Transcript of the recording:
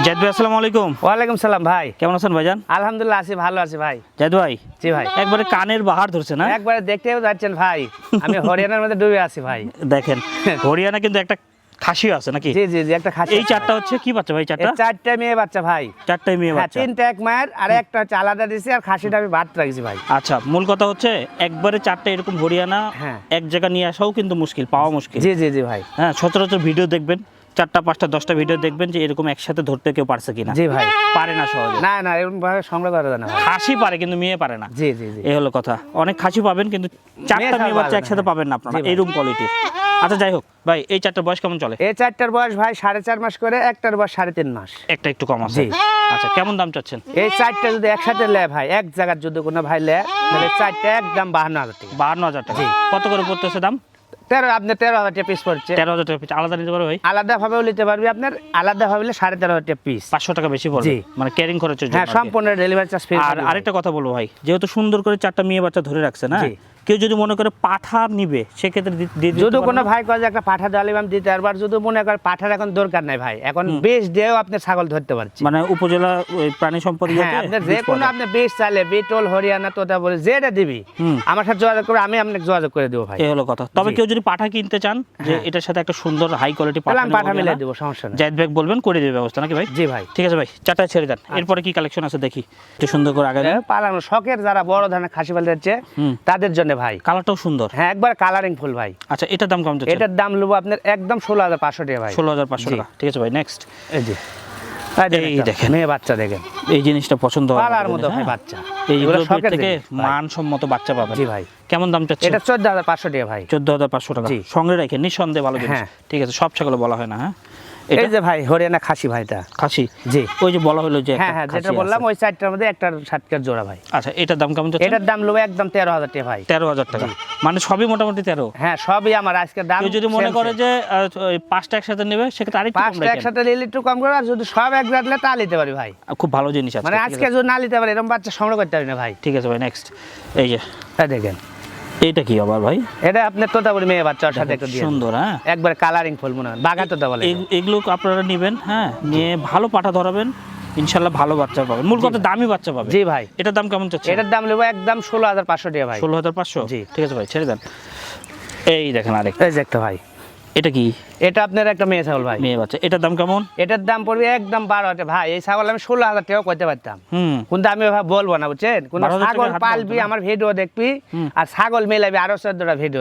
জাহিদ ভাই আসসালামু আলাইকুম। ওয়ালাইকুম সালাম ভাই, কেমন আছেন ভাইজান? আলহামদুলিল্লাহ আছি, ভালো আছি ভাই। জাহিদ ভাই, জি ভাই, একবারে কানের বাহার ধরছে না? একবারে দেখতেও যাচ্ছেন ভাই, আমি হরিয়ানার মধ্যে ডুবে আছি ভাই। দেখেন হরিয়ানা কিন্তু একটা খাসিও আছে নাকি? জি জি জি, একটা খাসি। এই চারটা হচ্ছে কি বাচ্চা ভাই? চারটা চারটা মেয়ে বাচ্চা ভাই। চারটাই মেয়ে হ্যাঁ, বাচ্চা। তিনটা এক মায়ের আর একটা হচ্ছে আলাদা দিছি, আর খাসিটা আমি বাদ রাখছি ভাই। আচ্ছা, মূল কথা হচ্ছে একবারে চারটা এরকম হরিয়ানা হ্যাঁ। এক জায়গা নিয়ে আসাও কিন্তু মুশকিল, পাওয়া মুশকিল। জি জি জি ভাই। হ্যাঁ, সচরাচর ভিডিও দেখবেন, 4টা 5টা 10টা ভিডিও দেখবেন যে এরকম একসাথে ধরতে কেউ পারছে কিনা। জি ভাই, পারে না সহজে। না না, এরকম ভাবে সংগ্রহ করা যায় না ভাই। খাসি পারে কিন্তু মেয়ে পারে না। জি জি জি, এই হলো কথা। অনেক খাসি পাবেন কিন্তু চারটা মেয়ে মেয়ে বাচ্চা পারবে না। একসাথে পাবেন না আপনারা, জি ভাই। এইরকম কোয়ালিটির। আচ্ছা যাই হোক ভাই, এই চারটার বয়স কেমন চলে? এই চারটার বয়স ভাই 4.5 মাস করে, একটার বয়স 3.5 মাস। একটা একটু কম আছে। জি। আচ্ছা, কেমন দাম চাচ্ছেন? এই চারটা যদি একসাথে নেয় ভাই, এক জায়গার যদি কোনো ভাই নেয়, তাহলে চারটা একদম 52,000 টাকা। 52,000 টাকা। জি। কত করে পড়তেছে দাম? 13,000 টাকা পিস পড়ছে। 13,000 টাকা পিস। আলাদা নিতে পারবে ভাই? আলাদা ভাবেও নিতে পারবি, আপনার আলাদা ভাবে 13,500 টাকা পিস। 500 টাকা বেশি পড়বে, জি। মানে ক্যারিং খরচের জন্য হ্যাঁ, আর কি। সম্পূর্ণ ডেলিভারি চার্জ ফ্রি। আর আরেকটা কথা বলবো ভাই, যেহেতু সুন্দর করে চারটা মেয়ে বাচ্চা ধরে রাখছে না, জি। কেউ যদি মনে করে পাঠা নিবে সেক্ষেত্রে দিয়ে দিতে যদি পারবেন কোনো না? ভাই কয় যে একটা পাঠা দেওয়ালে আমি দিতে পারবো, আর যদি মনে করে পাঠার এখন দরকার নাই ভাই, এখন বেশ দিয়েও আপনি ছাগল ধরতে পারছি। মানে উপজেলা ওই প্রাণী সম্পদ হ্যাঁ, ইয়েতে আপনার যে বীজ কোনো পাওয়া যায়। আপনি বেশ চাইলে বিটল হরিয়ানা তোতা বলে যেটা দিবি, হুম। আমার সাথে যোগাযোগ করে আমি আপনাকে যোগাযোগ করে দেবো ভাই। এই হলো কথা। তবে জি। কেউ যদি পাঠা কিনতে চান যে হ্যাঁ। এটার সাথে একটা সুন্দর হাই কোয়ালিটি তাহলে পাঠা আমি নেবো পাঠা মিলাই না, দেবো, সমস্যা নেই। জাহিদ ভাই বলবেন, করে দেবে ব্যবস্থা নাকি ভাই? জি ভাই। ঠিক আছে ভাই, চারটা ছেড়ে দেন। এরপরে কি কালেকশন আছে দেখি, একটু সুন্দর করে আগে দেন। পালানো শখের যারা বড় ধরনের খাসি পালতে যাচ্ছে হুম। তাদের জন্য ভাই। কালারটাও সুন্দর। হ্যাঁ, একবার কালারিং ফুল ভাই। আচ্ছা, এটার দাম কেমন যাচ্ছে? এটার দাম নেবো আপনার একদম 16,500 টাকা ভাই। 16,500 জি। টাকা। ঠিক আছে ভাই, নেক্সট। এই যে এই দেখেন। মেয়ে বাচ্চা দেখেন, এই জিনিসটা পছন্দ হবে পালার আমাদের, মতো ভাই হ্যাঁ? বাচ্চা। এইগুলো এগুলো শখের থেকে জিনিস ভাই। মানসম্মত বাচ্চা পাবেন। জি ভাই। কেমন দাম চাচ্ছে? এটা 14,500 টাকা ভাই। 14,500 টাকা। জি। সঙ্গে রেখে নিঃসন্দেহে ভালো জিনিস। হ্যাঁ। ঠিক আছে, সব ছাগল বলা হয় না, হ্যাঁ? এই এটা যে ভাই হরিয়ানা খাসি ভাইটা। খাসি। জি। ওই যে বলা হলো যে হ্যাঁ একটা হ্যাঁ, যেটা খাসি বললাম আছে। ওই চারটার মধ্যে একটার 7 জোড়া ভাই। আচ্ছা, এটার দাম কেমন যাচ্ছে? এটার দাম নেবো একদম 13,000 টাকা ভাই। 13,000 টাকা। মানে সবই মোটামুটি 13। হ্যাঁ, সবই আমার আজকে দাম। কেউ যদি মনে same করে same। যে ওই 5টা একসাথে নেবে সেক্ষেত্রে আরেকটু কম পাঁচটা রাখেন। একসাথে নিলে একটু কম করে, আর যদি সব এক জাতলে তা নিতে পারি ভাই। খুব ভালো জিনিস আছে। মানে ঠিক আজকে আছে। যদি না নিতে পারি, এরকম বাচ্চা সংগ্রহ করতে পারি না ভাই। ঠিক আছে ভাই, নেক্সট। এই যে এই দেখেন, এইটা কি আবার ভাই? এটা আপনার তোতাপুরি মেয়ে বাচ্চার সাথে একটু দিয়ে সুন্দর, হ্যাঁ? একবার কালারিং ফুল মনে হয়, বাঘা তোতা বলে। এগুলো আপনারা নেবেন, হ্যাঁ, নিয়ে ভালো পাঠা ধরাবেন, ইনশাল্লাহ ভালো বাচ্চা পাবেন। মূল কথা দামি বাচ্চা পাবেন। জি ভাই। এটার দাম কেমন চাচ্ছে? এটার দাম নেবো একদম 16,500 টাকা ভাই। 16,500। জি। ঠিক আছে ভাই, ছেড়ে দেন। এই দেখেন আরেক, এই যে একটা ভাই, এটা কি? এটা আপনার একটা মেয়ে ছাগল ভাই। মেয়ে বাচ্চা। এটার দাম কেমন? এটার দাম পড়বে একদম 12,000 ভাই। এই ছাগল আমি 16,000 টাকা করতে পারতাম, হুম। কিন্তু আমি ভাই বলবো না, বুঝছেন? কোন 12,000 ছাগল টাকায় হাট পালবি বলতো না? আমার ভিডিও দেখবি, হুম। আর ছাগল মেলাবি আরো 14টা ভিডিও।